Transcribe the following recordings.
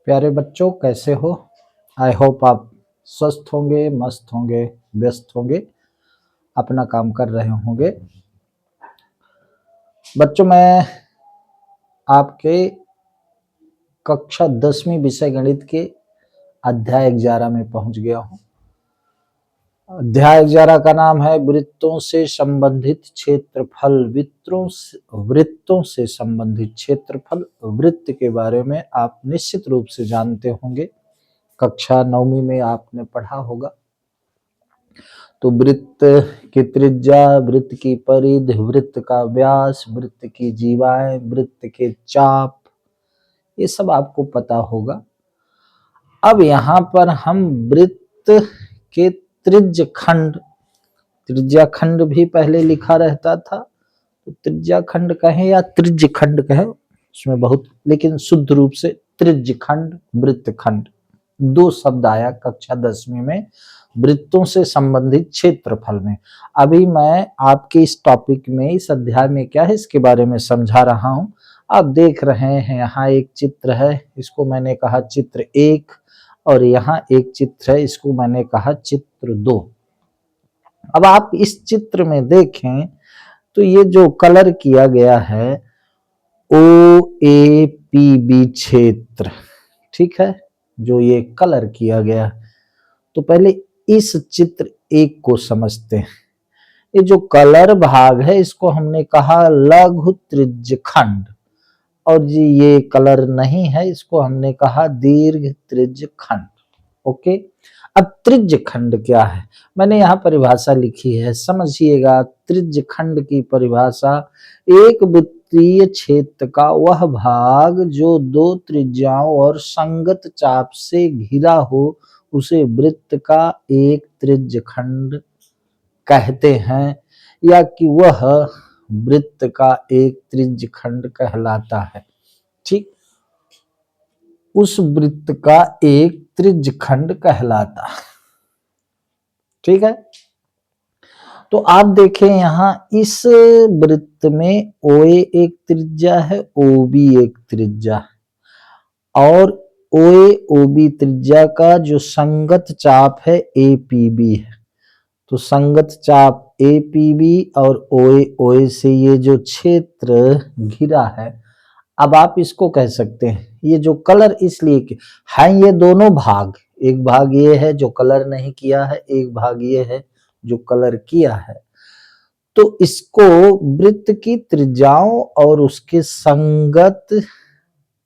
प्यारे बच्चों, कैसे हो? आई होप आप स्वस्थ होंगे, मस्त होंगे, व्यस्त होंगे, अपना काम कर रहे होंगे। बच्चों, मैं आपके कक्षा 10वीं विषय गणित के अध्याय 11 में पहुंच गया हूं। अध्याय 11 का नाम है वृत्तों से संबंधित क्षेत्रफल। वृत्तों से संबंधित क्षेत्रफल। वृत्त के बारे में आप निश्चित रूप से जानते होंगे, कक्षा 9वीं में आपने पढ़ा होगा। तो वृत्त की त्रिज्या, वृत्त की परिधि, वृत्त का व्यास, वृत्त की जीवाएं, वृत्त के चाप, ये सब आपको पता होगा। अब यहाँ पर हम वृत्त के त्रिज्यखंड, त्रिज्याखंड भी पहले लिखा रहता था, तो त्रिज्याखंड कहें या त्रिज्यखंड कहें, उसमें बहुत, लेकिन शुद्ध रूप से त्रिज्यखंड, वृत्तखंड, दो शब्द आया कक्षा 10वीं में वृत्तों से संबंधित क्षेत्रफल में। अभी मैं आपके इस टॉपिक में, इस अध्याय में क्या है इसके बारे में समझा रहा हूं। आप देख रहे हैं यहाँ एक चित्र है, इसको मैंने कहा चित्र 1, और यहाँ एक चित्र है, इसको मैंने कहा चित्र 2। अब आप इस चित्र में देखें तो ये जो कलर किया गया है OAPB क्षेत्र, ठीक है, जो ये कलर किया गया। तो पहले इस चित्र 1 को समझते हैं। ये जो कलर भाग है इसको हमने कहा लघु त्रिज्यखंड, और जी ये कलर नहीं है, इसको हमने कहा दीर्घ त्रिज्यखंड। ओके, अब त्रिज्यखंड क्या है, मैंने यहाँ परिभाषा लिखी है, समझिएगा। त्रिज्यखंड की परिभाषा, एक वृत्तीय क्षेत्र का वह भाग जो दो त्रिज्याओं और संगत चाप से घिरा हो, उसे वृत्त का एक त्रिज्यखंड कहते हैं, या कि वह वृत्त का एक त्रिज्यखंड कहलाता है। ठीक, उस वृत्त का एक त्रिज्यखंड कहलाता है। ठीक है, तो आप देखें यहाँ इस वृत्त में OA एक त्रिज्या है, OB एक त्रिज्या है, और OA OB त्रिज्या का जो संगत चाप है APB है। तो संगत चाप APB और OA OA से ये जो क्षेत्र घिरा है, अब आप इसको कह सकते हैं, ये जो कलर इसलिए है, ये दोनों भाग, एक भाग ये है जो कलर नहीं किया है, एक भाग ये है जो कलर किया है। तो इसको वृत्त की त्रिज्याओं और उसके संगत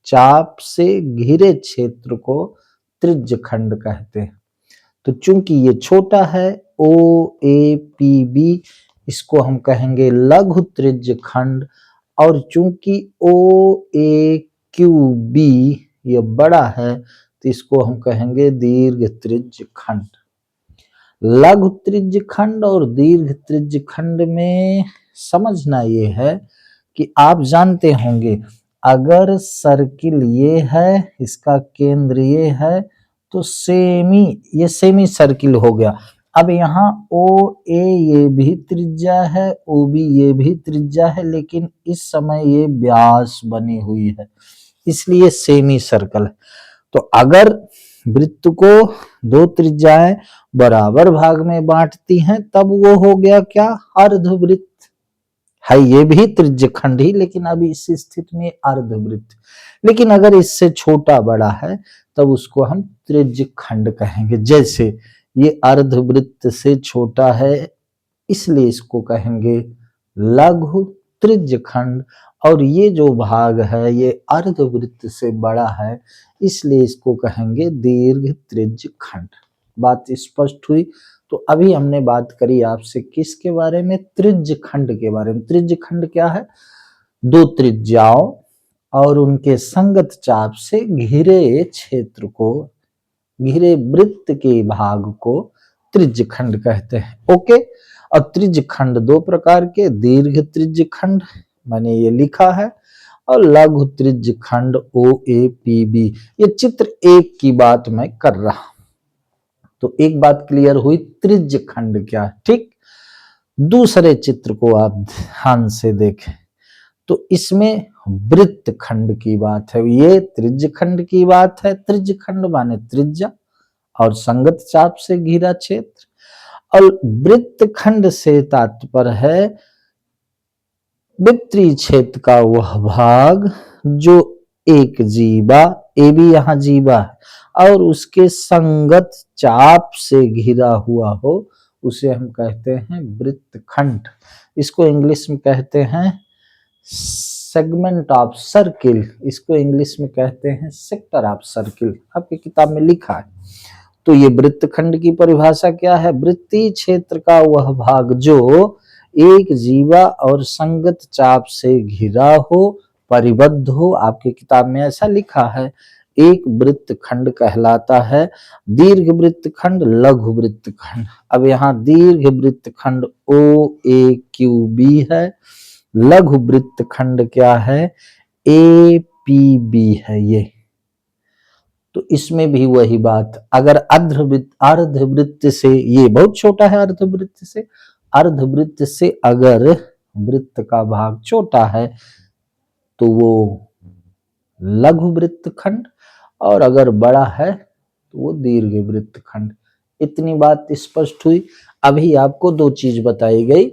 चाप से घिरे क्षेत्र को त्रिज्यखंड कहते हैं। तो चूंकि ये छोटा है OAPB, इसको हम कहेंगे लघु त्रिज्यखंड, और चूंकि OAQB ये बड़ा है, तो इसको हम कहेंगे दीर्घ त्रिज्यखंड। लघु त्रिज्यखंड और दीर्घ त्रिज्यखंड में समझना ये है कि आप जानते होंगे, अगर सर्किल ये है, इसका केंद्र ये है, तो ये सेमी सर्किल हो गया। अब यहाँ OA ये भी त्रिज्या है, OB ये भी त्रिज्या है, लेकिन इस समय ये व्यास बनी हुई है, इसलिए सेमी सर्कल है। तो अगर वृत्त को दो त्रिज्याएं बराबर भाग में बांटती हैं, तब वो हो गया क्या, अर्धवृत्त है। ये भी त्रिज्यखंड ही, लेकिन अभी इस स्थिति में अर्धवृत्त। लेकिन अगर इससे छोटा बड़ा है तब उसको हम त्रिज्यखंड कहेंगे। जैसे ये अर्धवृत्त से छोटा है, इसलिए इसको कहेंगे लघु त्रिज्यखंड, और ये जो भाग है ये अर्धवृत्त से बड़ा है, इसलिए इसको कहेंगे दीर्घ त्रिज्यखंड। बात स्पष्ट हुई? तो अभी हमने बात करी आपसे किसके बारे में, त्रिज्यखंड के बारे में। त्रिज्यखंड क्या है, दो त्रिज्याओं और उनके संगत चाप से घिरे क्षेत्र को, घिरे वृत्त के भाग को त्रिज्यखंड कहते हैं। ओके, और त्रिज्यखंड दो प्रकार के, दीर्घ त्रिज्यखंड मैंने ये लिखा है, और लघु त्रिज्यखंड OAPB। ये चित्र 1 की बात मैं कर रहा हूं। तो एक बात क्लियर हुई, त्रिज्यखंड क्या है। ठीक, दूसरे चित्र को आप ध्यान से देखें। तो इसमें वृत्त खंड की बात है, ये त्रिज्य खंड की बात है। त्रिज्य खंड माने त्रिज्या और संगत चाप से घिरा क्षेत्र, और वृत्त खंड से तात्पर्य है वृत्तीय क्षेत्र का वह भाग जो एक जीवा, ए भी यहाँ जीवा है, और उसके संगत चाप से घिरा हुआ हो, उसे हम कहते हैं वृत्त खंड। इसको इंग्लिश में कहते हैं सेगमेंट ऑफ सर्किल, इसको इंग्लिश में कहते हैं सेक्टर ऑफ सर्किल, आपकी किताब में लिखा है। तो ये वृत्त खंड की परिभाषा क्या है? वृत्तीय क्षेत्र का वह भाग जो एक जीवा और संगत चाप से घिरा हो, परिबद्ध हो, आपकी किताब में ऐसा लिखा है, एक वृत्त खंड कहलाता है। दीर्घ वृत्त खंड, लघु वृत्त खंड। अब यहाँ दीर्घ वृत्त खंड OAQB है, लघु वृत्त खंड क्या है? APB है ये। तो इसमें भी वही बात, अगर अर्धवृत्त से, ये बहुत छोटा है, अर्धवृत्त से अगर वृत्त का भाग छोटा है तो वो लघु वृत्त खंड, और अगर बड़ा है तो वो दीर्घ वृत्त खंड। इतनी बात स्पष्ट हुई। अभी आपको दो चीज बताई गई,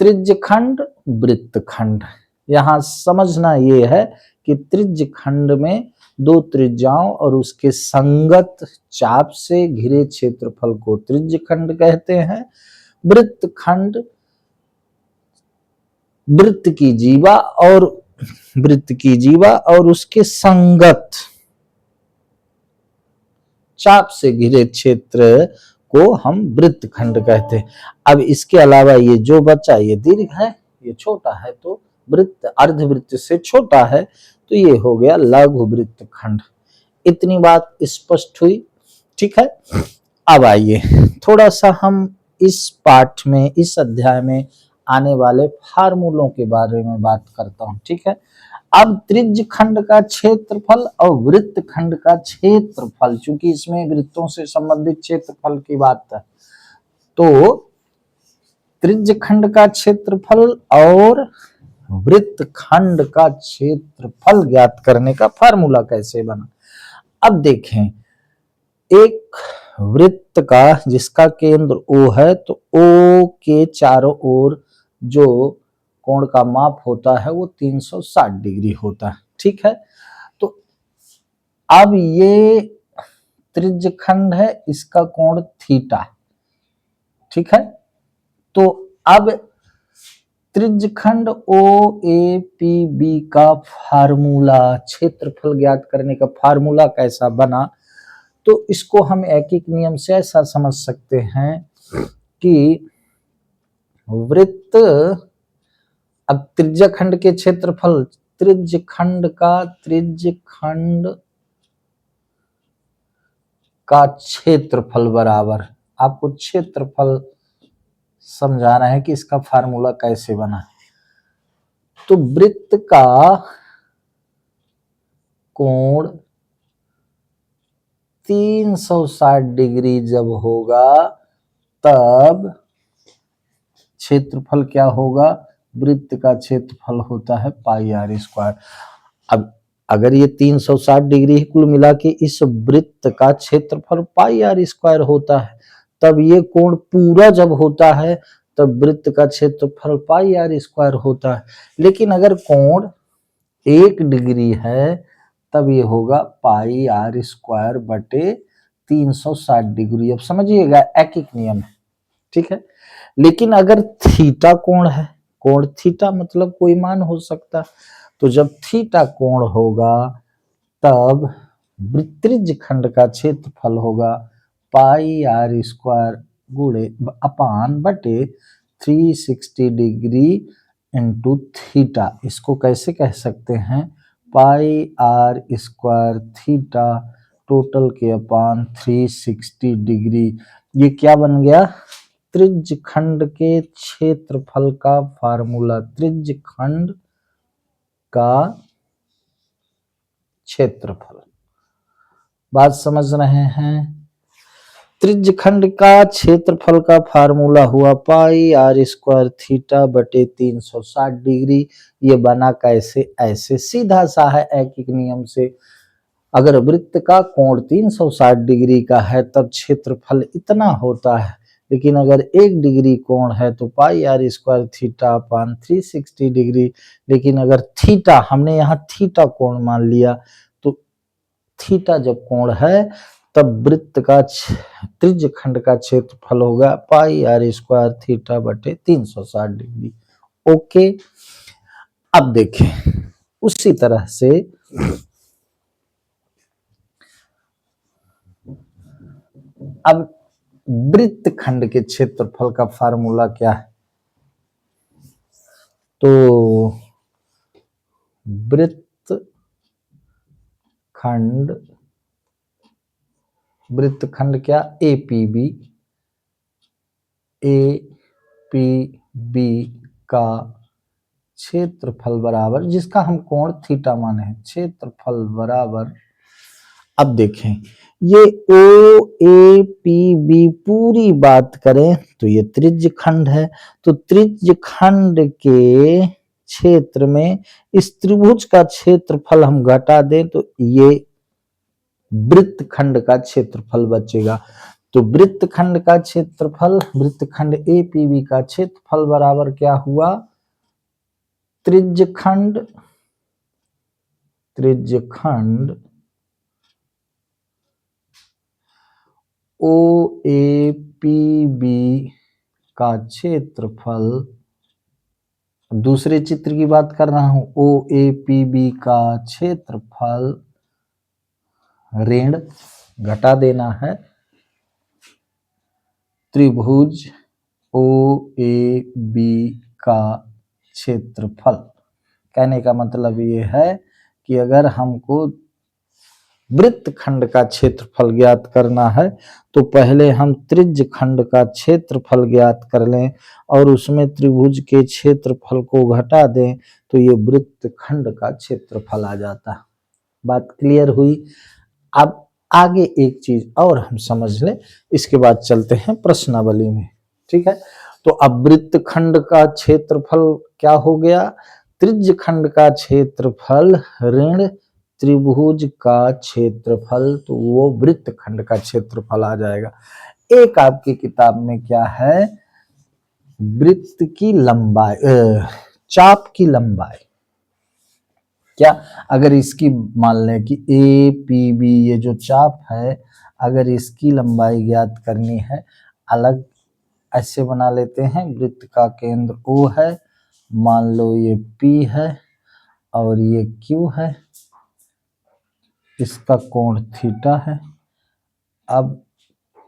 त्रिज्य खंड, वृत्त खंड। यहां समझना ये है कि त्रिज्य खंड में दो त्रिज्याओं और उसके संगत चाप से घिरे क्षेत्रफल को त्रिज्य खंड कहते हैं। वृत्त खंड वृत्त की जीवा और उसके संगत चाप से घिरे क्षेत्र को हम वृत्त खंड कहते हैं। अब इसके अलावा ये जो बचा, ये दीर्घ है, ये छोटा है, तो वृत्त अर्धवृत्त से छोटा है, तो ये हो गया लघु वृत्त खंड। इतनी बात स्पष्ट हुई, ठीक है। अब आइए थोड़ा सा हम इस पाठ में, इस अध्याय में आने वाले फार्मूलों के बारे में बात करता हूं, ठीक है। अब त्रिज्य खंड का क्षेत्रफल और वृत्त खंड का क्षेत्रफल, चूंकि इसमें वृत्तों से संबंधित क्षेत्रफल की बात है, तो त्रिज्य खंड का क्षेत्रफल और वृत्त खंड का क्षेत्रफल ज्ञात करने का फार्मूला कैसे बना। अब देखें, एक वृत्त का जिसका केंद्र O है, तो O के चारों ओर जो कोण का माप होता है वो 360 डिग्री होता है, ठीक है। तो अब ये त्रिज्य खंड है, इसका कोण थीटा, ठीक है। तो अब त्रिज्य खंड OAPB का फार्मूला, क्षेत्रफल ज्ञात करने का फार्मूला कैसा बना, तो इसको हम एक एक नियम से ऐसा समझ सकते हैं कि वृत्त, अब त्रिज्य खंड के क्षेत्रफल, त्रिज्य खंड का क्षेत्रफल बराबर, आपको क्षेत्रफल समझाना है कि इसका फार्मूला कैसे बना। तो वृत्त का कोण 360 डिग्री जब होगा तब क्षेत्रफल क्या होगा? वृत्त का क्षेत्रफल होता है πr²। अब अगर ये 360 डिग्री कुल मिला के इस वृत्त का क्षेत्रफल πr² होता है, तब ये कोण पूरा जब होता है तब वृत्त का क्षेत्रफल πr² होता है। लेकिन अगर कोण 1 डिग्री है तब ये होगा πr² बटे 360 डिग्री। अब समझिएगा, एक एक नियम है, ठीक है। लेकिन अगर थीटा कोण है, कोण थीटा मतलब कोई मान हो सकता, तो जब थीटा कोण होगा तब त्रिज्य खंड का क्षेत्रफल होगा πr² गुणे अपान बटे 360 डिग्री इंटू थीटा। इसको कैसे कह सकते हैं? πr² थीटा टोटल के अपान 360 डिग्री। ये क्या बन गया? त्रिज्य खंड के क्षेत्रफल का फार्मूला, त्रिज्य खंड का क्षेत्रफल। बात समझ रहे हैं? त्रिज्यखंड का क्षेत्रफल का फार्मूला हुआ पाई आर स्क्वायर थीटा बटे 360 डिग्री। ये बना कैसे? ऐसे सीधा सा है एक नियम से। अगर वृत्त का कोण 360 डिग्री का है तब क्षेत्रफल इतना होता है, लेकिन अगर 1 डिग्री कोण है तो pi are square theta upon 360 degree. लेकिन अगर थीटा, हमने यहाँ थीटा कोण मान लिया, तो थीटा जब कोण है तब वृत्त का त्रिज्यखंड का क्षेत्रफल होगा पाई आर स्क्वायर थीटा बटे 360 डिग्री। ओके, अब देखें उसी तरह से अब वृत्तखंड के क्षेत्रफल का फार्मूला क्या है? तो वृत्तखंड क्या? एपीबी का क्षेत्रफल बराबर, जिसका हम कोण थीटा माने हैं, क्षेत्रफल बराबर। अब देखें ये ओ ए पी बी पूरी बात करें तो ये त्रिज्यखंड है, तो त्रिज्यखंड के क्षेत्र में इस त्रिभुज का क्षेत्रफल हम घटा दें तो ये वृत्तखंड का क्षेत्रफल बचेगा। तो वृत्तखंड का क्षेत्रफल, वृत्तखंड एपीबी का क्षेत्रफल बराबर क्या हुआ? त्रिज्यखंड ओ ए पी बी का क्षेत्रफल, दूसरे चित्र की बात कर रहा हूं, ओ ए पी बी का क्षेत्रफल ऋण घटा देना है त्रिभुज ओ ए बी का क्षेत्रफल। कहने का मतलब ये है कि अगर हमको वृत्तखंड का क्षेत्रफल ज्ञात करना है तो पहले हम त्रिज्यखंड का क्षेत्रफल ज्ञात कर लें और उसमें त्रिभुज के क्षेत्रफल को घटा दें तो ये वृत्तखंड का क्षेत्रफल आ जाता। बात क्लियर हुई? अब आगे एक चीज और हम समझ लें, इसके बाद चलते हैं प्रश्नावली में। ठीक है, तो अब वृत्तखंड का क्षेत्रफल क्या हो गया? त्रिज्यखंड का क्षेत्रफल ऋण त्रिभुज का क्षेत्रफल, तो वो वृत्तखंड का क्षेत्रफल आ जाएगा। एक आपकी किताब में क्या है? वृत्त की लंबाई, चाप की लंबाई। क्या अगर इसकी मान लें कि ए पी बी ये जो चाप है, अगर इसकी लंबाई ज्ञात करनी है, अलग ऐसे बना लेते हैं। वृत्त का केंद्र O है, मान लो ये P है और ये Q है, इसका कोण थीटा है। अब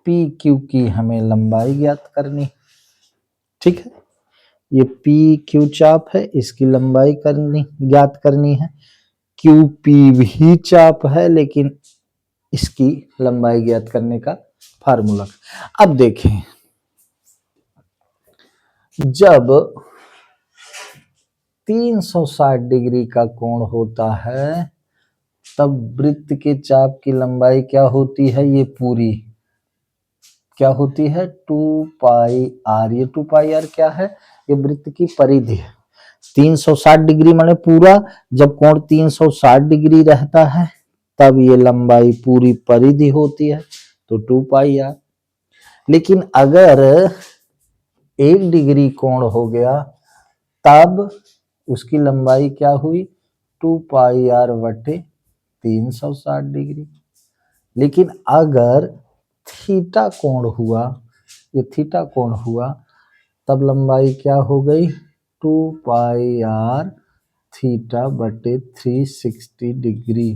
पी क्यू की हमें लंबाई ज्ञात करनी। ठीक है, ये पी क्यू चाप है, इसकी लंबाई ज्ञात करनी है। क्यू पी भी चाप है, लेकिन इसकी लंबाई ज्ञात करने का फार्मूला। अब देखें, जब 360 डिग्री का कोण होता है तब वृत्त के चाप की लंबाई क्या होती है? ये पूरी क्या होती है? 2 पाई आर। ये 2 पाई आर क्या है? ये वृत्त की परिधि है। 360 डिग्री माने पूरा, जब कोण 360 डिग्री रहता है तब ये लंबाई पूरी परिधि होती है, तो 2 पाई आर। लेकिन अगर 1 डिग्री कोण हो गया तब उसकी लंबाई क्या हुई? 2 पाई आर बटे 360 डिग्री। लेकिन अगर थीटा कोण हुआ, ये थीटा कोण हुआ, तब लंबाई क्या हो गई? 2 पाई आर थीटा बटे 360 डिग्री।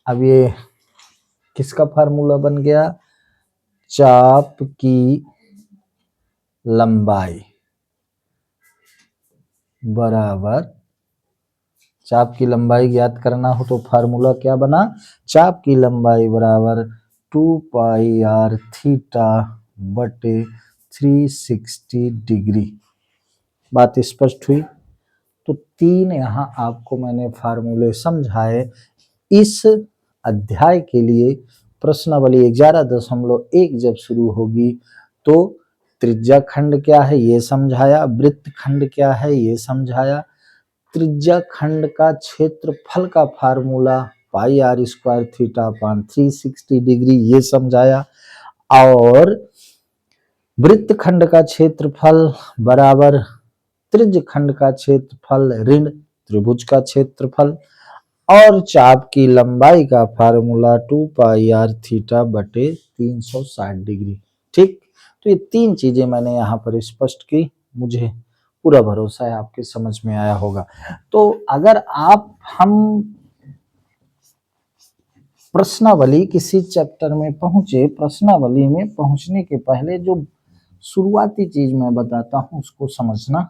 अब ये किसका फार्मूला बन गया? चाप की लंबाई बराबर, चाप की लंबाई ज्ञात करना हो तो फार्मूला क्या बना? चाप की लंबाई बराबर 2 पाई आर थीटा बटे 360 डिग्री। बात स्पष्ट हुई? तो 3 यहाँ आपको मैंने फार्मूले समझाए। इस अध्याय के लिए प्रश्नावली 11.1 जब शुरू होगी तो त्रिज्या खंड क्या है ये समझाया, वृत्त खंड क्या है ये समझाया, त्रिज्या खंड का क्षेत्रफल का formula pi are square theta upon 360 degree ये समझाया, और वृत्त खंड का क्षेत्रफल बराबर त्रिज्य खंड का क्षेत्रफल ऋण त्रिभुज का क्षेत्रफल, और चाप की लंबाई का फार्मूला 2 पाई आर थीटा बटे 360 डिग्री। ठीक, तो ये तीन चीजें मैंने यहाँ पर स्पष्ट की, मुझे पूरा भरोसा है आपके समझ में आया होगा। तो अगर हम प्रश्नावली किसी चैप्टर में पहुंचे, प्रश्नावली में पहुंचने के पहले जो शुरुआती चीज मैं बताता हूं उसको समझना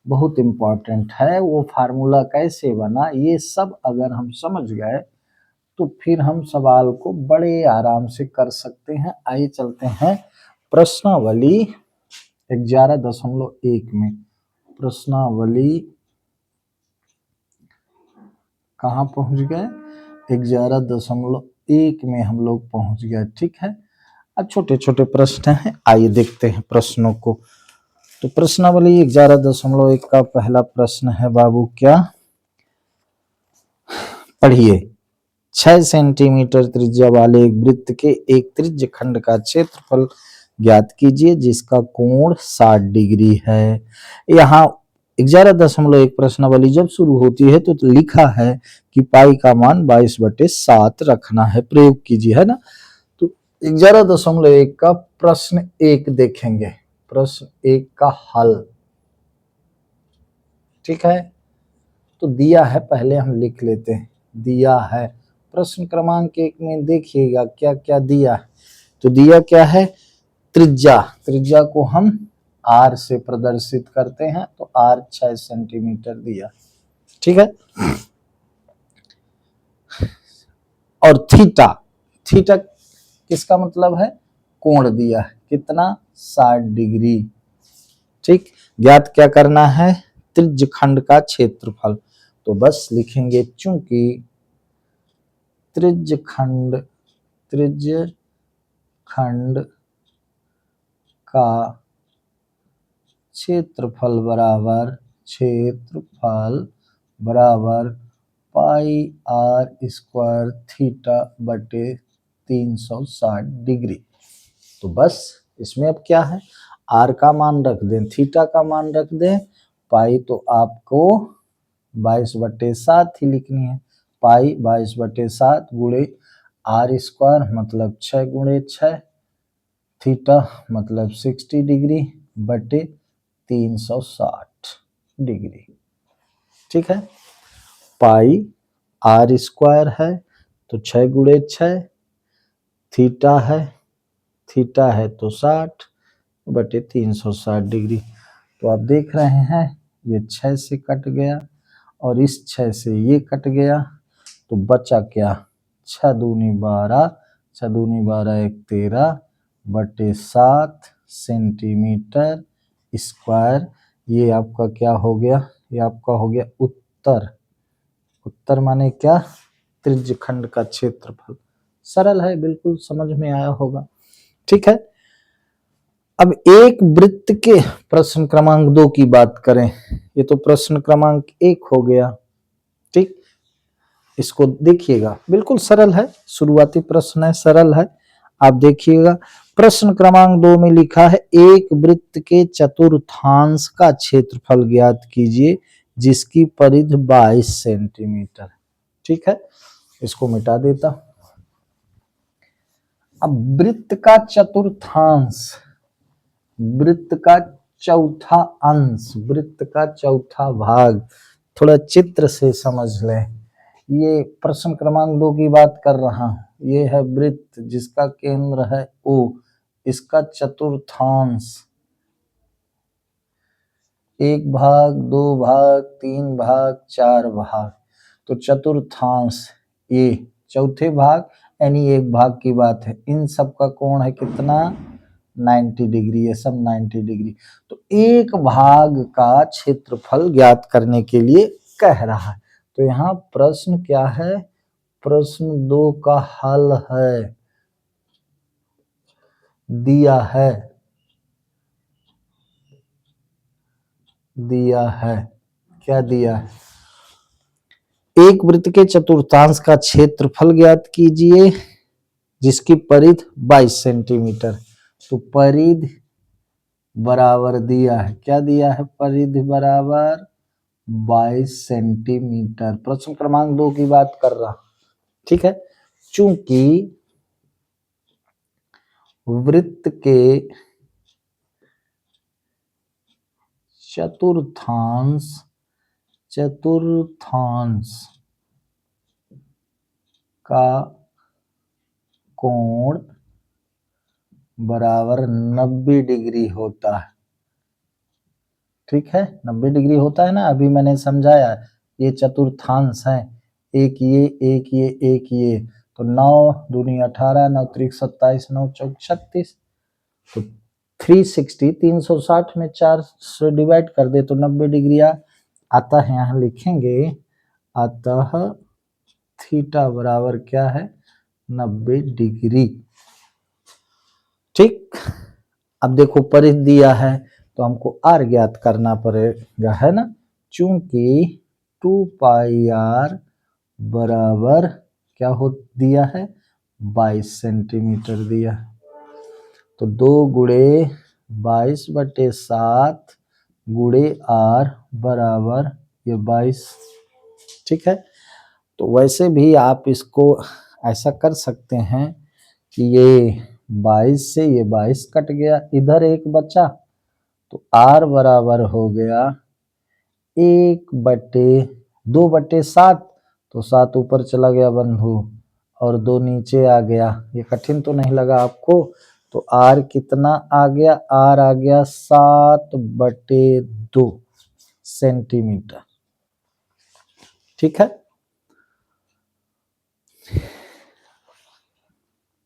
बहुत इंपॉर्टेंट है। वो फार्मूला कैसे बना ये सब अगर हम समझ गए तो फिर हम सवाल को बड़े आराम से कर सकते हैं। आइए चलते हैं प्रश्नावली 11.1 में। प्रश्नावली कहाँ पहुंच गए? 11.1 में हम लोग पहुंच गए। ठीक है, अब छोटे छोटे प्रश्न हैं, आइए देखते हैं प्रश्नों को। तो प्रश्नावली 11.1 का पहला प्रश्न है बाबू, क्या पढ़िए, 6 सेंटीमीटर त्रिज्या वाले एक वृत्त के एक त्रिज्य खंड का क्षेत्रफल ज्ञात कीजिए जिसका कोण 60 डिग्री है। यहाँ 11.1 प्रश्नावली जब शुरू होती है तो लिखा है कि पाई का मान 22/7 रखना है, प्रयोग कीजिए, है ना। तो 11.1 का प्रश्न 1 देखेंगे, प्रश्न 1 का हल। ठीक है, तो दिया है, पहले हम लिख लेते हैं, दिया है प्रश्न क्रमांक 1 में, देखिएगा क्या क्या दिया है। तो दिया क्या है, त्रिज्या, त्रिज्या को हम r से प्रदर्शित करते हैं, तो r 6 सेंटीमीटर दिया। ठीक है, और थीटा, थीटा किसका मतलब है, कोण दिया है, कितना, 60 डिग्री। ठीक, ज्ञात क्या करना है, त्रिज्य खंड का क्षेत्रफल। तो बस लिखेंगे चूंकि त्रिज्य खंड का क्षेत्रफल बराबर पाई आर स्क्वायर थीटा बटे 360 डिग्री। तो बस इसमें अब क्या है, आर का मान रख दें, थीटा का मान रख दें, पाई तो आपको 22/7 ही लिखनी है, पाई 22/7 गुणे आर स्क्वायर मतलब 6 गुणे 6, थीटा मतलब 60 डिग्री बटे 360 डिग्री। ठीक है, पाई आर स्क्वायर है तो 6 गुणे 6, थीटा है तो 60 बटे 360 डिग्री। तो आप देख रहे हैं ये 6 से कट गया और इस 6 से ये कट गया, तो बचा क्या, 6 दूनी 12, 6 दूनी 12 1 13 बटे 7 सेंटीमीटर स्क्वायर। ये आपका क्या हो गया, ये आपका हो गया उत्तर। उत्तर माने क्या, त्रिज्य खंड का क्षेत्रफल। सरल है, बिल्कुल समझ में आया होगा। ठीक है, अब एक वृत्त के प्रश्न क्रमांक 2 की बात करें, ये तो प्रश्न क्रमांक 1 हो गया। ठीक, इसको देखिएगा, बिल्कुल सरल है, शुरुआती प्रश्न है, सरल है। आप देखिएगा प्रश्न क्रमांक 2 में लिखा है, एक वृत्त के चतुर्थांश का क्षेत्रफल ज्ञात कीजिए जिसकी परिधि 22 सेंटीमीटर। ठीक है, इसको मिटा देता। अब वृत्त का चतुर्थांश, वृत्त का चौथा अंश, वृत्त का चौथा भाग, थोड़ा चित्र से समझ लें। ये प्रश्न क्रमांक 2 की बात कर रहा हूं, ये है वृत्त जिसका केंद्र है O, इसका चतुर्थांश, 1 भाग 2 भाग 3 भाग 4 भाग, तो चतुर्थांश ये चौथे भाग यानी 1 भाग की बात है। इन सब का कोण है कितना, 90 डिग्री, ये सब 90 डिग्री। तो एक भाग का क्षेत्रफल ज्ञात करने के लिए कह रहा है। तो यहाँ प्रश्न क्या है, प्रश्न 2 का हल है, दिया है, दिया है, क्या दिया है? एक वृत्त के चतुर्थांश का क्षेत्रफल ज्ञात कीजिए जिसकी परिधि 22 सेंटीमीटर। तो परिधि बराबर दिया है, क्या दिया है? परिधि बराबर 22 सेंटीमीटर। प्रश्न क्रमांक 2 की बात कर रहा, ठीक है। चूंकि वृत्त के चतुर्थांश का कोण बराबर 90 डिग्री होता है, ठीक है। 90 डिग्री होता है ना, अभी मैंने समझाया। ये चतुर्थांश है, एक ये, एक ये, एक ये, तो 9 दूनी 18, 9 त्रिक 27, 9 चौक 36, तो 360 360 में 4 से डिवाइड कर दे तो 90 डिग्री आता है। यहाँ लिखेंगे अतः थीटा बराबर क्या है? 90 डिग्री, ठीक। अब देखो परिधि दिया है तो हमको आर ज्ञात करना पड़ेगा, है ना। चूंकि 2 पाई आर बराबर क्या हो दिया है? 22 सेंटीमीटर दिया है। तो 2 गुणे 22/7 गुणे आर बराबर ये 22, ठीक है। तो वैसे भी आप इसको ऐसा कर सकते हैं कि ये 22 से ये 22 कट गया, इधर एक बचा, तो आर बराबर हो गया 1/2/7, तो 7 ऊपर चला गया बंधु और 2 नीचे आ गया। ये कठिन तो नहीं लगा आपको? तो आर कितना आ गया? आर आ गया 7/2 सेंटीमीटर, ठीक है।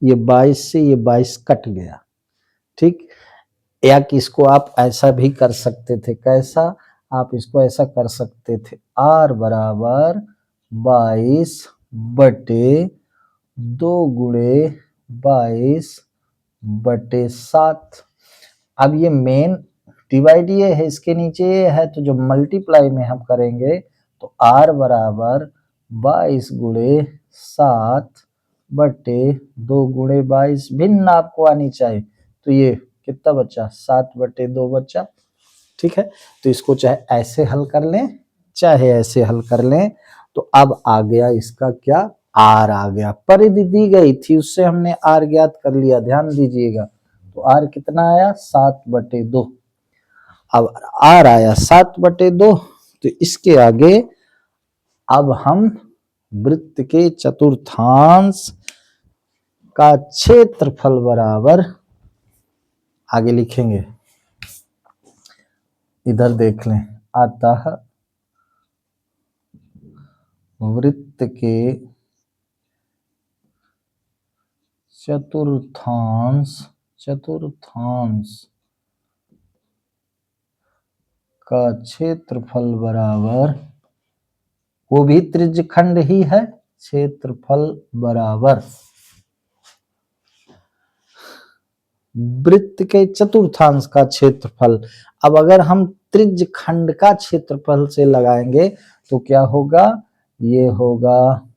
ये 22 से ये 22 कट गया, ठीक। या कि इसको आप ऐसा भी कर सकते थे, कैसा? आप इसको ऐसा कर सकते थे, आर बराबर 22/2 गुणे 22/7। अब ये मेन डिवाइड ये है, इसके नीचे ये है, तो जो मल्टीप्लाई में हम करेंगे तो आर बराबर 22 गुणे 7/2 गुणे 22 भिन्न आपको आनी चाहिए। तो ये कितना बचा? 7/2 बचा, ठीक है। तो इसको चाहे ऐसे हल कर लें चाहे ऐसे हल कर लें। तो अब आ गया इसका क्या? आर आ गया। परिधि दी गई थी उससे हमने आर ज्ञात कर लिया, ध्यान दीजिएगा। तो आर कितना आया? 7/2। अब आर आया 7/2, तो इसके आगे अब हम वृत्त के चतुर्थांश का क्षेत्रफल बराबर आगे लिखेंगे, इधर देख लें। अतः वृत्त के चतुर्थांश का क्षेत्रफल बराबर, वो भी त्रिज्यखंड ही है, क्षेत्रफल बराबर वृत्त के चतुर्थांश का क्षेत्रफल। अब अगर हम त्रिज्यखंड का क्षेत्रफल से लगाएंगे तो क्या होगा? ये होगा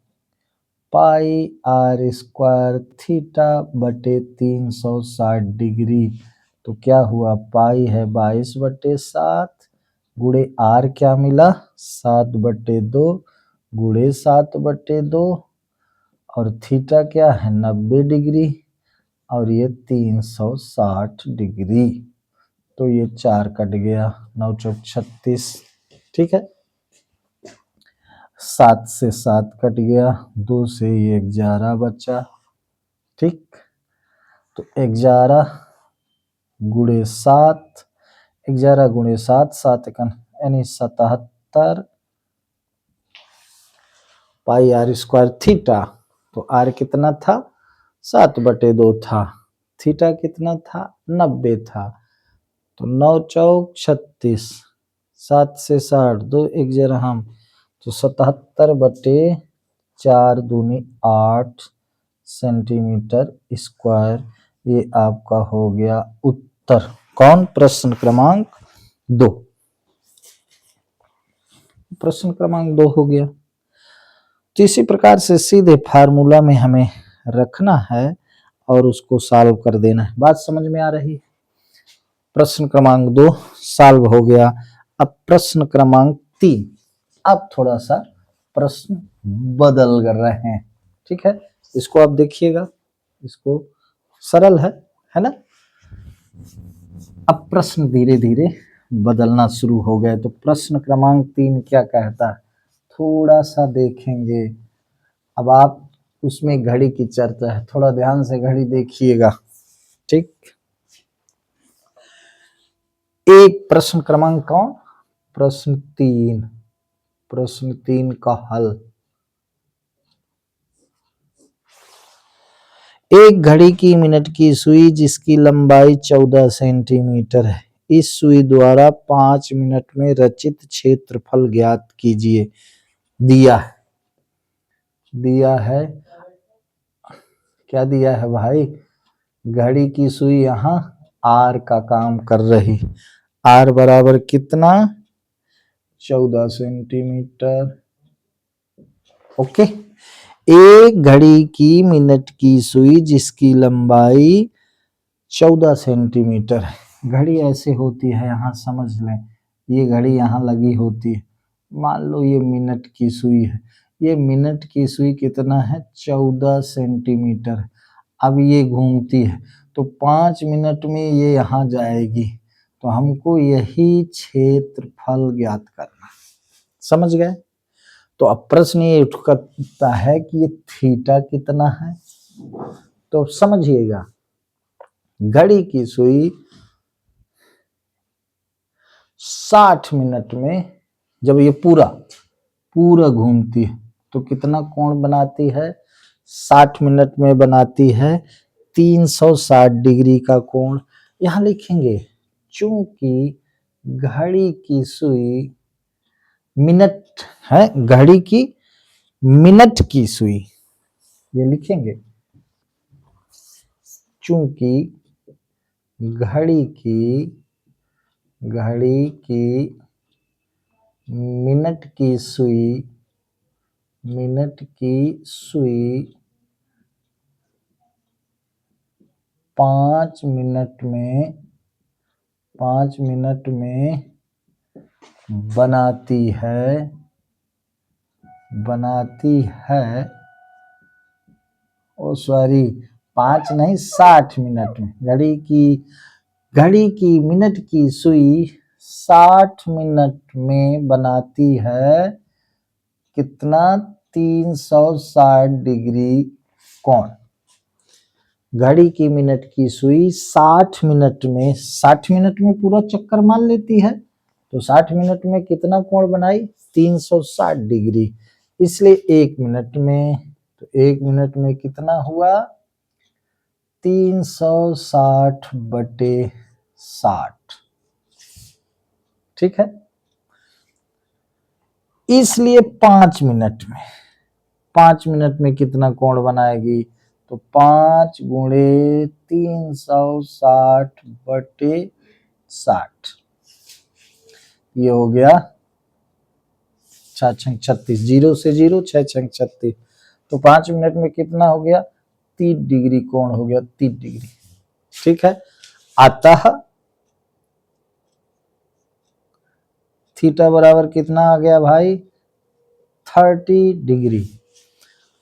पाई आर स्क्वायर थीटा बटे 360 डिग्री। तो क्या हुआ? पाई है 22/7 गुणे आर क्या मिला? 7/2 गुणे 7/2 और थीटा क्या है? 90 डिग्री और ये 360 डिग्री। तो ये 4 कट गया, 9 चौक 36, ठीक है। 7 से 7 कट गया, 2 से ये 11 बचा, ठीक। तो 11 गुणे 7, 11 गुणे 7, 7 यानी 77 पाई आर स्क्वायर थीटा। तो आर कितना था? 7/2 था। थीटा कितना था? 90 था। तो 9 चौक 36, 7 से 60, 2 11 हम, तो 77/4 दूनी 8 सेंटीमीटर स्क्वायर। ये आपका हो गया उत्तर। कौन? प्रश्न क्रमांक 2। प्रश्न क्रमांक 2 हो गया। तो इसी प्रकार से सीधे फार्मूला में हमें रखना है और उसको सॉल्व कर देना है। बात समझ में आ रही है? प्रश्न क्रमांक 2 सॉल्व हो गया। अब प्रश्न क्रमांक 3, अब थोड़ा सा प्रश्न बदल कर रहे हैं। ठीक है, इसको आप देखिएगा, इसको सरल है ना। अब प्रश्न धीरे धीरे बदलना शुरू हो गए। तो प्रश्न क्रमांक 3 क्या कहता है, थोड़ा सा देखेंगे। अब आप उसमें घड़ी की चर्चा है, थोड़ा ध्यान से घड़ी देखिएगा। ठीक, एक प्रश्न क्रमांक कौन? प्रश्न 3। प्रश्न 3 का हल। एक घड़ी की मिनट की सुई जिसकी लंबाई 14 सेंटीमीटर है, इस सुई द्वारा 5 मिनट में रचित क्षेत्रफल ज्ञात कीजिए। दिया है क्या दिया है भाई? घड़ी की सुई यहां आर का काम कर रही। आर बराबर कितना? 14 सेंटीमीटर। ओके। एक घड़ी की मिनट की सुई जिसकी लंबाई 14 सेंटीमीटर है। घड़ी ऐसे होती है, यहां समझ लें, ये घड़ी यहां लगी होती है। मान लो ये मिनट की सुई है, ये मिनट की सुई कितना है? 14 सेंटीमीटर। अब ये घूमती है तो 5 मिनट में ये यहां जाएगी, तो हमको यही क्षेत्रफल ज्ञात करना। समझ गए? तो अब प्रश्न ये उठता है कि ये थीटा कितना है। तो समझिएगा, घड़ी की सुई 60 मिनट में जब ये पूरा घूमती है तो कितना कोण बनाती है? 60 मिनट में बनाती है 360 डिग्री का कोण। यहां लिखेंगे चूंकि घड़ी की सुई मिनट है, घड़ी की मिनट की सुई, ये लिखेंगे चूंकि घड़ी की मिनट की सुई 5 मिनट में बनाती है ओ सॉरी 5 नहीं 60 मिनट में। घड़ी की मिनट की सुई 60 मिनट में बनाती है कितना? 360 डिग्री कोण। घड़ी की मिनट की सुई 60 मिनट में पूरा चक्कर मान लेती है, तो 60 मिनट में कितना कोण बनाई? 360 डिग्री। इसलिए 1 मिनट में, तो 1 मिनट में कितना हुआ? 360 बटे 60। ठीक है, इसलिए 5 मिनट में कितना कोण बनाएगी? तो 5 गुणे 360 बटे 60, ये हो गया 6 छंग 36, 0 से 0, 6 छंग 36। तो 5 मिनट में कितना हो गया? 30 डिग्री कोण हो गया, 30 डिग्री। ठीक है, अतः थीटा बराबर कितना आ गया भाई? 30 डिग्री।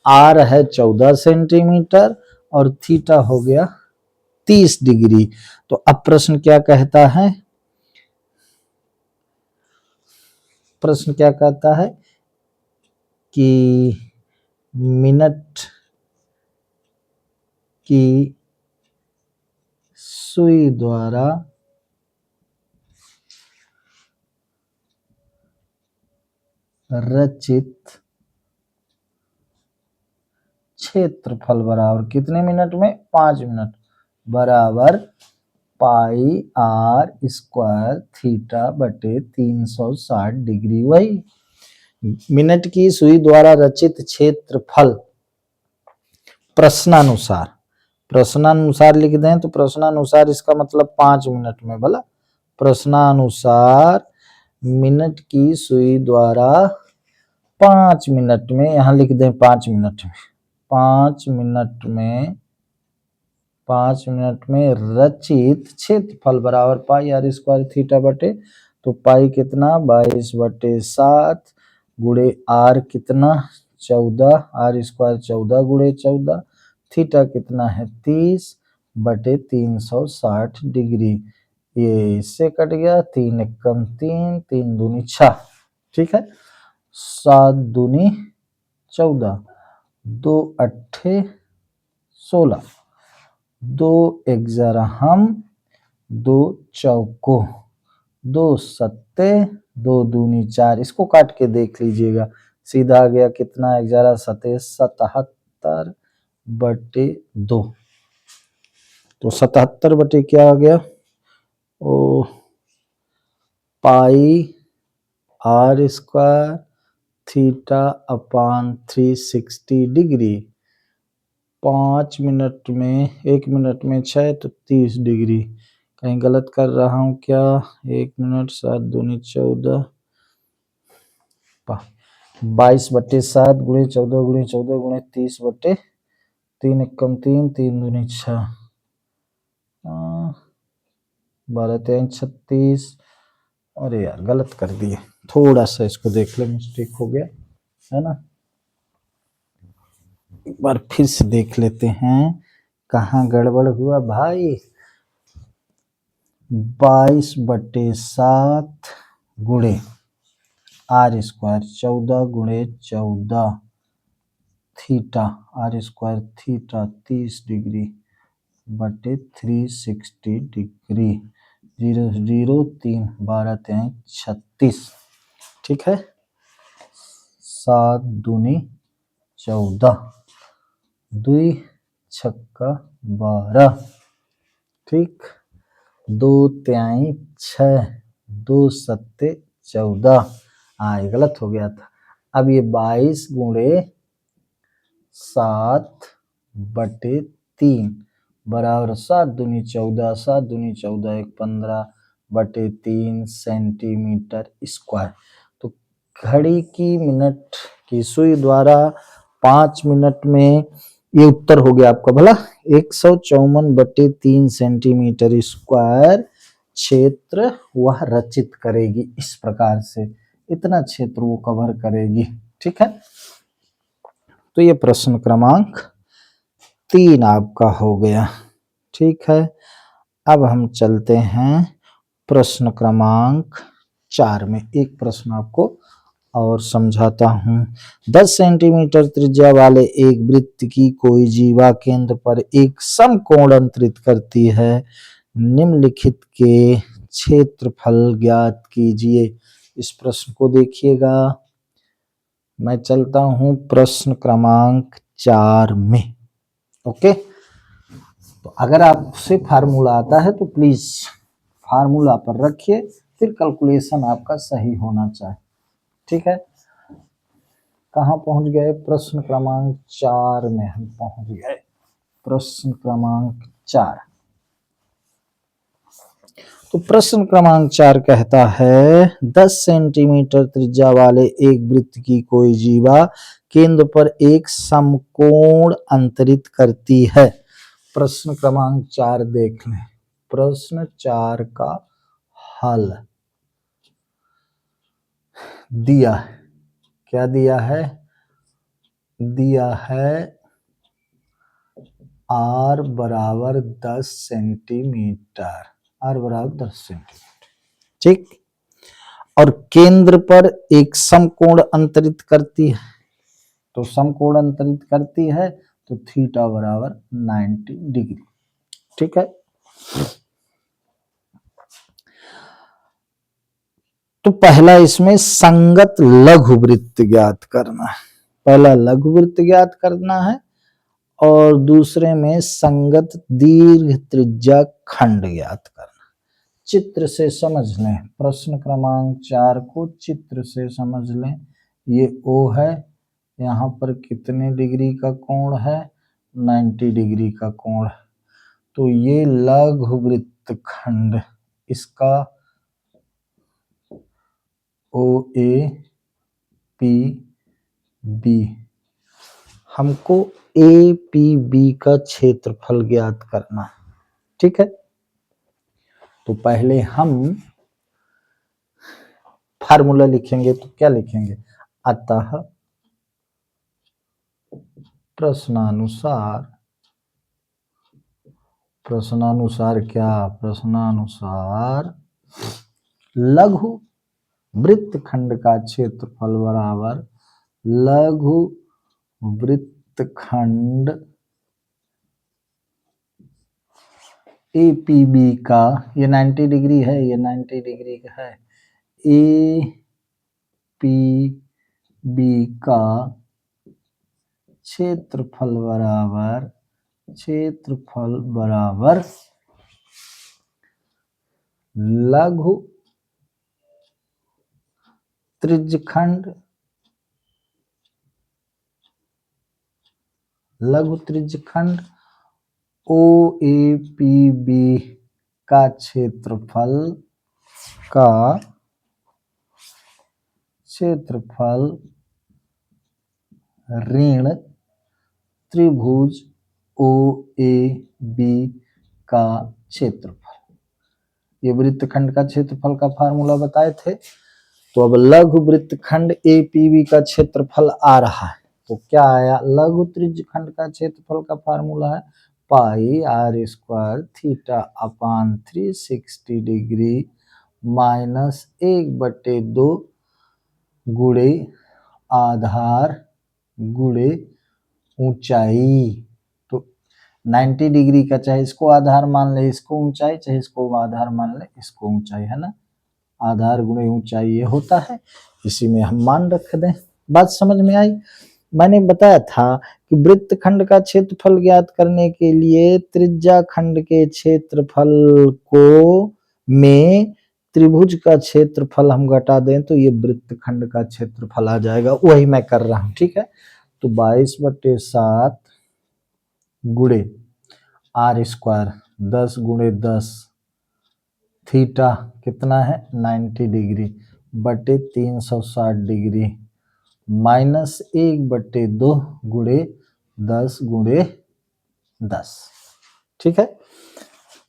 आर है 14 सेंटीमीटर और थीटा हो गया 30 डिग्री। तो अब प्रश्न क्या कहता है? प्रश्न क्या कहता है कि मिनट की सुई द्वारा रचित क्षेत्रफल बराबर कितने मिनट में? 5 मिनट, बराबर पाई आर स्क्वायर थीटा बटे 360 डिग्री। वही मिनट की सुई द्वारा रचित क्षेत्रफल प्रश्नानुसार प्रश्नानुसार लिख दें तो प्रश्नानुसार इसका मतलब 5 मिनट में, भला प्रश्नानुसार मिनट की सुई द्वारा 5 मिनट में, यहां लिख दें 5 मिनट में, 5 मिनट में, 5 मिनट में रचित क्षेत्रफल बराबर पाई आर स्क्वायर थीटा बटे, तो पाई कितना 22/7 गुणे आर कितना 14, आर स्क्वायर 14 गुणे 14, थीटा कितना है 30/360 डिग्री। ये इससे कट गया, 3 एकम 3, 3 दूनी 6, ठीक है, 7 दूनी 14, 2 अट्ठे 16, 2 11 2 चौको 2 सत्ते 2 दूनी 4, इसको काट के देख लीजिएगा, सीधा आ गया कितना 11 सते 77/2, तो 77 क्या आ गया, ओ pi are square theta upon 360 degree, 5 minute में, 1 मिनट में 6 तो 30 डिग्री, कहीं गलत कर रहा हूं क्या, 1 मिनट 7 दूनी 14, 22/7 गुणे 14 गुणे 14 गुणे 30/3 एकम 3, 3 दूनी 6, 12 3 36, अरे यार गलत कर दिए, थोड़ा सा इसको देख ले, मिस्टेक हो गया है ना, एक बार फिर से देख लेते हैं कहाँ गड़बड़ हुआ भाई। 22/7 गुणे आर स्क्वायर 14 गुणे 14 theta, r square theta 30 degree बटे 360 डिग्री, 0 0 3 12 3 36, ठीक है, 7 दूनी 14, 2 छक्का 12, ठीक, 2 त्याई 6, 2 सत्ते 14, ये गलत हो गया था। अब ये 22 गुणे 7/3 बराबर 7 दूनी 14, 7 दूनी 14 1 15/3 सेंटीमीटर स्क्वायर, तो घड़ी की मिनट की सुई द्वारा 5 मिनट में, ये उत्तर हो गया आपका भला 154/3 सेंटीमीटर स्क्वायर क्षेत्र वह रचित करेगी, इस प्रकार से इतना क्षेत्र वो कवर करेगी, ठीक है, तो ये प्रश्न क्रमांक 3 आपका हो गया, ठीक है। अब हम चलते हैं प्रश्न क्रमांक 4 में, एक प्रश्न आपको और समझाता हूं। 10 सेंटीमीटर त्रिज्या वाले एक वृत्त की कोई जीवा केंद्र पर एक समकोण अंतरित करती है, निम्नलिखित के क्षेत्रफल ज्ञात कीजिए। इस प्रश्न को देखिएगा, मैं चलता हूं प्रश्न क्रमांक 4 में, ओके। तो अगर आपसे फार्मूला आता है तो प्लीज फार्मूला पर रखिए, फिर कैलकुलेशन आपका सही होना चाहिए, ठीक है। कहाँ पहुंच गए, प्रश्न क्रमांक 4 में हम पहुंच गए, प्रश्न क्रमांक 4। तो प्रश्न क्रमांक 4 कहता है 10 सेंटीमीटर त्रिज्या वाले एक वृत्त की कोई जीवा केंद्र पर एक समकोण अंतरित करती है। प्रश्न क्रमांक 4 देख लें, प्रश्न 4 का हल दिया है, क्या दिया है, दिया है r बराबर 10 सेंटीमीटर, r बराबर 10 सेंटीमीटर, ठीक, और केंद्र पर एक समकोण अंतरित करती है, तो समकोण अंतरित करती है तो थीटा बराबर 90 डिग्री, ठीक है। तो पहला इसमें संगत लघु वृत्त ज्ञात करना है, पहला लघु वृत्त ज्ञात करना है और दूसरे में संगत दीर्घ त्रिज्या खंड ज्ञात करना। चित्र से समझ लें, प्रश्न क्रमांक 4 को चित्र से समझ लें, ये O है, यहाँ पर कितने डिग्री का कोण है, 90 डिग्री का कोण। तो ये लघु वृत्तखंड, इसका ओ ए पी बी, हमको ए पी बी का क्षेत्रफल ज्ञात करना। ठीक है, तो पहले हम फार्मूला लिखेंगे। तो क्या लिखेंगे? अतः प्रश्नानुसार क्या? प्रश्नानुसार लघु वृत्तखंड का क्षेत्रफल बराबर लघु वृत्तखंड ए पी बी का, ये 90 डिग्री है, ये 90 डिग्री का है, ए पी बी का क्षेत्रफल बराबर लघु त्रिज्यखंड ओ ए पी बी का क्षेत्रफल ऋण त्रिभुज ओ ए बी का क्षेत्रफल। ये वृत्तखंड का क्षेत्रफल का फार्मूला बताए थे। तो अब लघु वृत्तखंड ए पी बी का क्षेत्रफल आ रहा है। तो क्या आया? लघु त्रिज्यखंड का क्षेत्रफल का फार्मूला है pi are square theta upon 360 degree minus 1/2 गुणे आधार गुणे ऊंचाई। तो 90 डिग्री का चाहे इसको आधार मान ले, इसको ऊंचाई, चाहे इसको आधार मान ले, इसको ऊंचाई, है ना। आधार गुणे ऊंचाई ये होता है, इसी में हम मान रख दें। बात समझ में आई? मैंने बताया था कि वृत्तखंड का क्षेत्रफल ज्ञात करने के लिए त्रिज्याखंड के क्षेत्रफल को में त्रिभुज का क्षेत्रफल हम घटा दें तो ये वृत्तखंड का क्षेत्रफल आ जाएगा। वही मैं कर रहा हूं। ठीक है, तो 22/7 गुणे आर स्क्वायर 10 गुणे 10 थीटा कितना है 90 डिग्री बटे 360 डिग्री माइनस 1/2 गुणे 10 गुणे 10। ठीक है,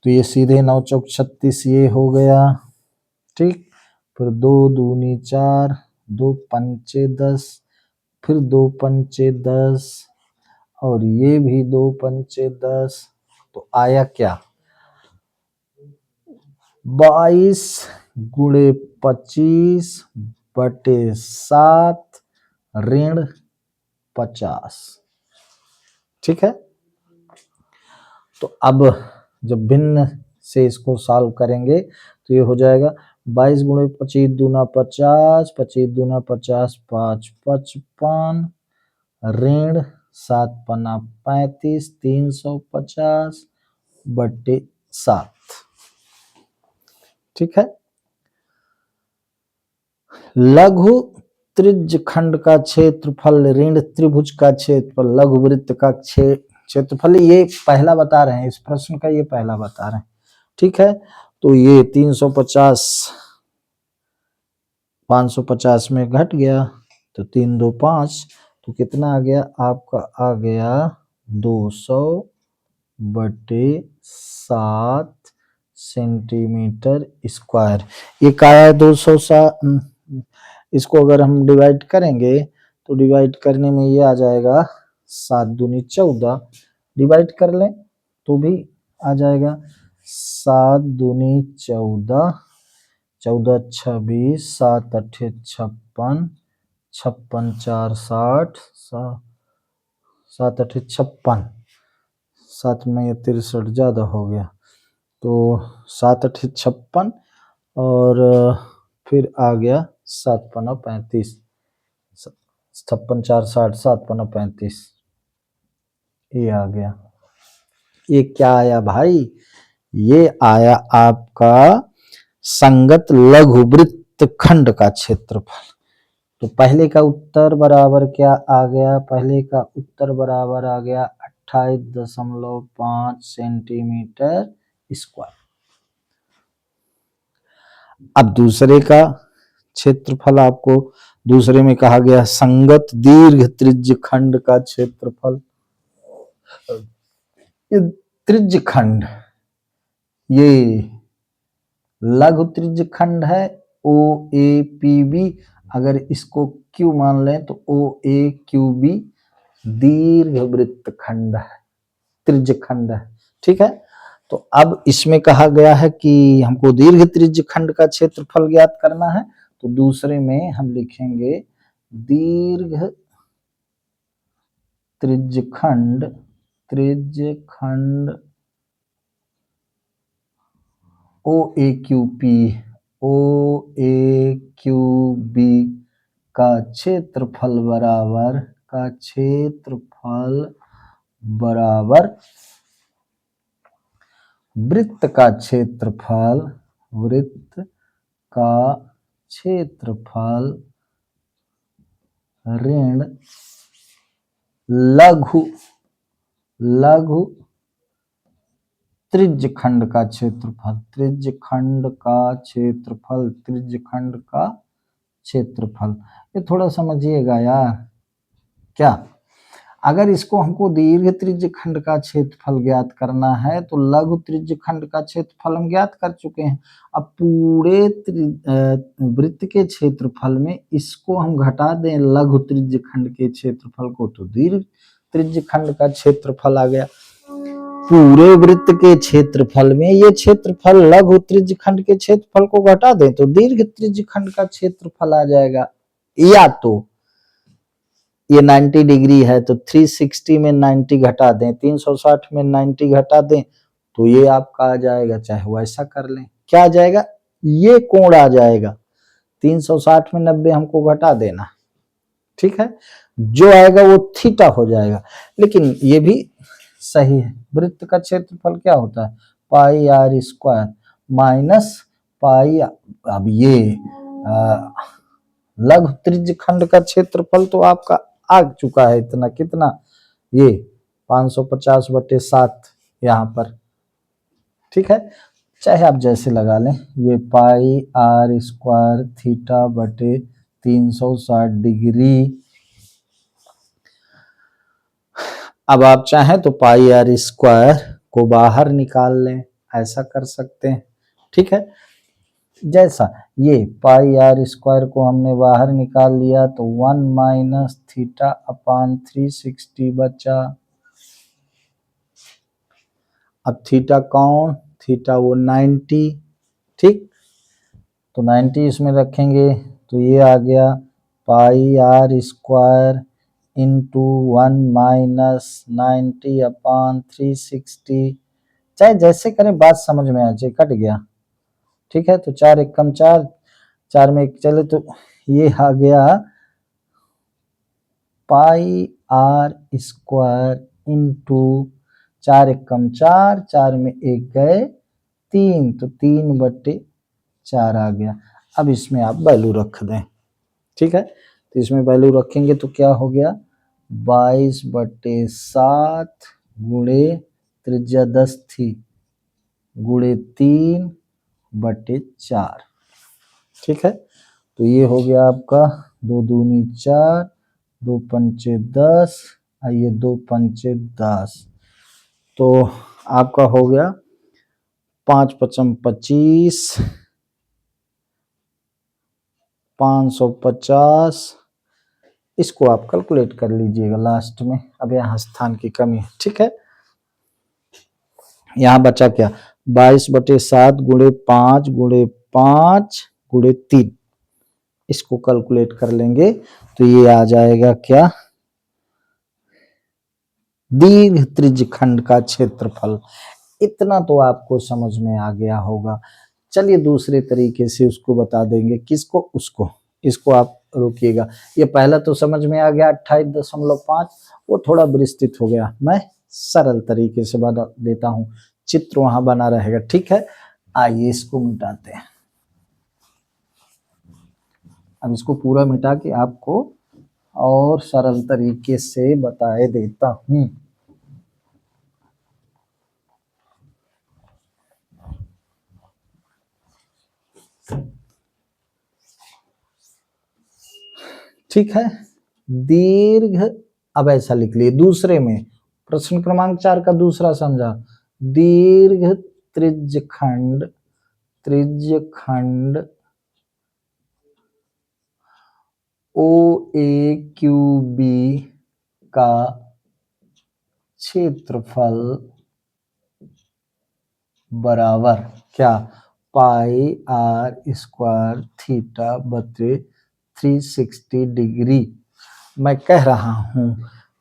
तो ये सीधे 9 चौक 36 ये हो गया। ठीक, फिर 2 दूनी 4, 2 पंचे 10, फिर 2 पंचे 10 और ये भी 2 पंचे 10। तो आया क्या? 22 गुणे 25 बटे 7 ऋण 50। ठीक है, तो अब जब भिन्न से इसको सॉल्व करेंगे तो ये हो जाएगा 22 गुणे 25 दूना 50, 25 दूना 50, 5 55 ऋण 7 पन्ना 35, 350 बटे 7। ठीक है, लघु त्रिज्यखंड का क्षेत्रफल ऋण त्रिभुज का क्षेत्रफल लघु वृत्त का क्षेत्रफल, ये पहला बता रहे हैं, इस प्रश्न का ये पहला बता रहे हैं। ठीक है, तो ये 350 550 में घट गया तो 3 2 5, तो कितना आ गया आपका? आ गया 200 बटे 7 सेंटीमीटर स्क्वायर। ये क्या है? 200। इसको अगर हम डिवाइड करेंगे तो डिवाइड करने में ये आ जाएगा 7 दूनी 14, डिवाइड कर लें तो भी आ जाएगा 7 दूनी 14, 14 26, 7 8 56, 56 4 60, 7 8 56, 7 में 63 ज्यादा हो गया तो 7 8 56 और फिर आ गया 7 पन्ना 35, 56 4 60, 7 पन्ना 35, ये आ गया। ये क्या आया भाई? ये आया आपका संगत लघु वृत्तखंड का क्षेत्रफल। तो पहले का उत्तर बराबर क्या आ गया? पहले का उत्तर बराबर आ गया 28.5 सेंटीमीटर स्क्वायर। अब दूसरे का क्षेत्रफल आपको दूसरे में कहा गया संगत दीर्घ त्रिज्य खंड का क्षेत्रफल। त्रिज्य खंड ये लघु त्रिज्य खंड है OAPB। अगर इसको Q मान लें तो OAQB दीर्घ वृत्त खंड है, त्रिज्य खंड है। ठीक है, तो अब इसमें कहा गया है कि हमको दीर्घ त्रिज्य खंड का क्षेत्रफल ज्ञात करना है, तो दूसरे में हम लिखेंगे दीर्घ त्रिज्य खंड OAQB का क्षेत्रफल बराबर वृत्त का क्षेत्रफल ऋण लघु त्रिज्य खंड का क्षेत्रफल। ये थोड़ा समझिएगा यार। क्या अगर इसको हमको दीर्घ त्रिज्य खंड का क्षेत्रफल ज्ञात करना है तो लघु त्रिज्य खंड का क्षेत्रफल हम ज्ञात कर चुके हैं। अब पूरे वृत्त के क्षेत्रफल में इसको हम घटा दें लघु त्रिज्य खंड के क्षेत्रफल को, तो दीर्घ त्रिज्य खंड का क्षेत्रफल आ गया। पूरे वृत्त के क्षेत्रफल में ये क्षेत्रफल लघु त्रिज्य खंड के क्षेत्रफल को घटा दें तो दीर्घ त्रिज्य खंड का क्षेत्रफल आ जाएगा। या तो ये 90 डिग्री है तो 360 में 90 घटा दें, 360 में 90 घटा दें तो ये आपका आ जाएगा, चाहे वैसा कर लें। क्या आ जाएगा? ये कोण आ जाएगा। 360 में 90 हमको घटा देना, ठीक है, जो आएगा वो थीटा हो जाएगा। लेकिन ये भी सही है। वृत्त का क्षेत्रफल क्या होता है? Pi are square minus pi. अब ये लघु त्रिज्य खंड का क्षेत्रफल तो आपका आ चुका है इतना, कितना? ये 550/7 यहाँ पर, ठीक है, चाहे आप जैसे लगा लें। ये पाई आर स्क्वायर थीटा बटे 360 डिग्री। अब आप चाहें तो पाई आर स्क्वायर को बाहर निकाल लें, ऐसा कर सकते हैं, ठीक है। जैसा ये पाई आर स्क्वायर को हमने बाहर निकाल लिया तो 1 माइनस थीटा अपान 360 बचा। अब थीटा कौन? थीटा वो 90, ठीक, तो 90 इसमें रखेंगे तो ये आ गया पाई आर स्क्वायर इंटू 1 माइनस 90 अपान 360। चाहे जैसे करें बात समझ में आ जाए। कट गया, ठीक है, तो 4 एकम 4, 4 में एक चले तो ये आ गया पाई आर स्क्वायर इंटू 4 एकम 4, 4 में एक गए 3, तो 3/4 आ गया। अब इसमें आप वैल्यू रख दें, ठीक है, तो इसमें वैल्यू रखेंगे तो क्या हो गया? 22/7 गुणे त्रिज्या 10 थी गुणे 3/4, ठीक है, तो ये हो गया आपका 2 दूनी 4, 2 पंचे 10, आइए 2 पंचे 10, तो आपका हो गया 5 पचम 25, 550। इसको आप कैलकुलेट कर लीजिएगा लास्ट में। अब यहाँ स्थान की कमी है, ठीक है। यहाँ बचा क्या? 22/7 गुणे 5 गुणे 5 गुणे 3। इसको कैलकुलेट कर लेंगे तो ये आ जाएगा क्या? दीर्घ त्रिज्य खंड का क्षेत्रफल। इतना तो आपको समझ में आ गया होगा। चलिए दूसरे तरीके से उसको बता देंगे। किसको? उसको। इसको आप रोकिएगा। ये पहला तो समझ में आ गया 28.5, वो थोड़ा विस्तृत हो गया। मैं सरल तरीके से बता देता हूँ, चित्र वहां बना रहेगा, ठीक है। आइए इसको मिटाते हैं। अब इसको पूरा मिटा के आपको और सरल तरीके से बताए देता हूँ। ठीक है। दीर्घ, अब ऐसा लिख लिए दूसरे में, प्रश्न क्रमांक 4 का दूसरा समझा, दीर्घ त्रिज्यखंड OAQB का क्षेत्रफल बराबर क्या, पाई r स्क्वायर थीटा बटे 360 डिग्री। मैं कह रहा हूं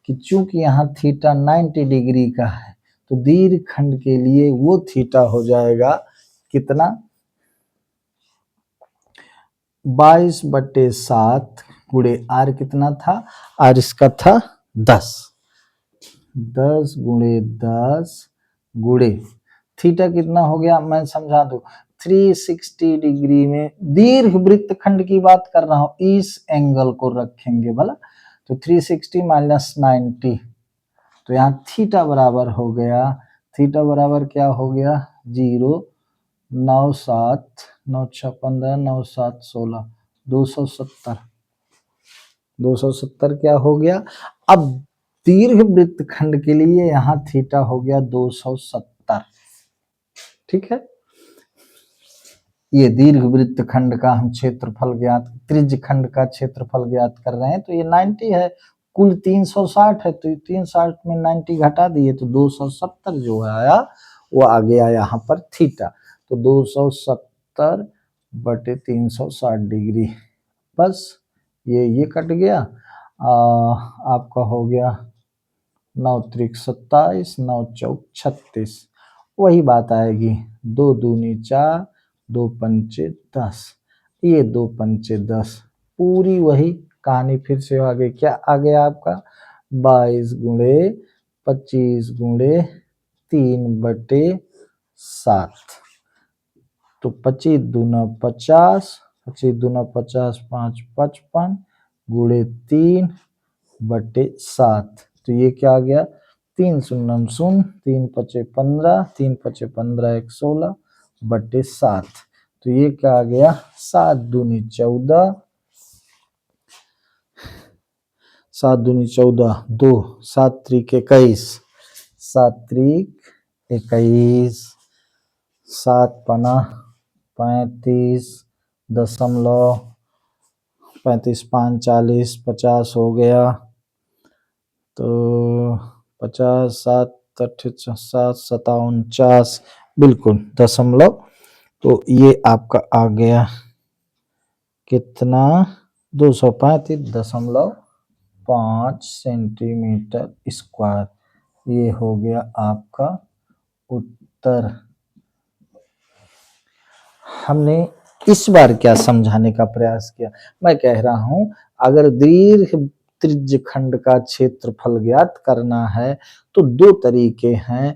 कि चूंकि यहाँ थीटा 90 डिग्री का है तो दीर्घ खंड के लिए वो थीटा हो जाएगा कितना, 22/7 गुणे आर कितना था, आर इसका था 10 गुणे 10 गुणे थीटा कितना हो गया, मैं समझा दूं, 360 डिग्री में दीर्घ वृत्त खंड की बात कर रहा हूं, इस एंगल को रखेंगे भला, तो 360 माइनस 90, तो यहाँ थीटा बराबर हो गया, थीटा बराबर क्या हो गया 0, 9 7 9 6 15 9 7 16 270 क्या हो गया। अब दीर्घ वृत्त खंड के लिए यहाँ थीटा हो गया 270, ठीक है। ये दीर्घ वृत्त खंड का हम क्षेत्रफल ज्ञात, त्रिज्य खंड का क्षेत्रफल ज्ञात कर रहे हैं, तो ये 90 है, कुल 360 है, तो 360 में 90 घटा दिए तो 270 जो आया वो आ गया यहाँ पर थीटा, तो 270 बटे 360 डिग्री, बस ये कट गया, आपका हो गया 9 त्रिक 27 9 चौक 36, वही बात आएगी, 2 दूनी 4 2 पंचे 10, ये 2 पंचे 10, पूरी वही कहानी फिर से आगे क्या आ गया आपका 22 गुणे 25 गुणे 3/7, तो 25 दूना 50 25 दूना 50 5 55 गुणे 3/7, तो ये क्या आ गया 3 शून्य 0 3 पचे 15 3 पचे 15 1 16/7, तो ये क्या आ गया 7 दूनी 14 7 दूनी 14 2 7 त्रिक 21 7 त्रिक 21 7 पना 35 दशमलव 35 5 40 50 हो गया, तो 50 7 7 57 बिल्कुल दशमलव, तो ये आपका आ गया कितना 235.5 सेंटीमीटर स्क्वायर, ये हो गया आपका उत्तर। हमने इस बार क्या समझाने का प्रयास किया, मैं कह रहा हूं अगर दीर्घ त्रिज्य खंड का क्षेत्रफल ज्ञात करना है तो दो तरीके हैं,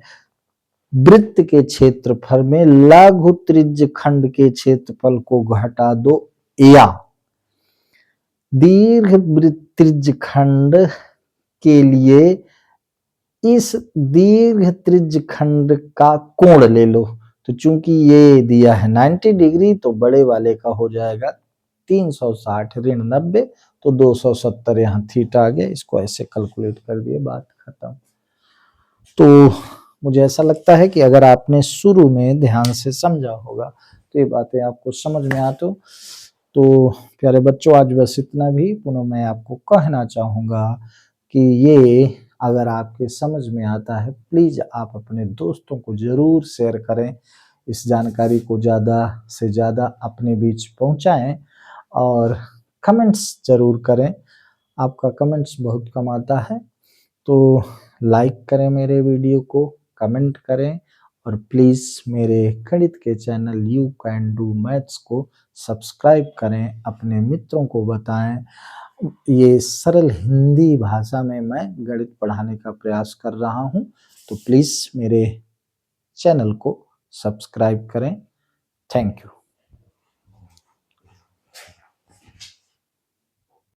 वृत्त के क्षेत्रफल में लघु त्रिज्य खंड के क्षेत्रफल को घटा दो, या दीर्घ वृत्त त्रिज्य खंड के लिए इस दीर्घ त्रिज्य खंड का कोण ले लो, तो चूंकि ये दिया है 90 डिग्री तो बड़े वाले का हो जाएगा 360 ऋण 90, तो 270 यहाँ थीटा आ गया, इसको ऐसे कैलकुलेट कर दिए, बात खत्म। तो मुझे ऐसा लगता है कि अगर आपने शुरू में ध्यान से समझा होगा तो ये बातें आपको समझ में आते, तो प्यारे बच्चों आज बस इतना भी, पुनः मैं आपको कहना चाहूँगा कि ये अगर आपके समझ में आता है प्लीज़ आप अपने दोस्तों को ज़रूर शेयर करें, इस जानकारी को ज़्यादा से ज़्यादा अपने बीच पहुँचाएं और कमेंट्स ज़रूर करें, आपका कमेंट्स बहुत कम आता है, तो लाइक करें मेरे वीडियो को, कमेंट करें और प्लीज़ मेरे गणित के channel you can do maths को सब्सक्राइब करें, अपने मित्रों को बताएं, ये सरल हिंदी भाषा में मैं गणित पढ़ाने का प्रयास कर रहा हूं, तो प्लीज़ मेरे चैनल को सब्सक्राइब करें। Thank you.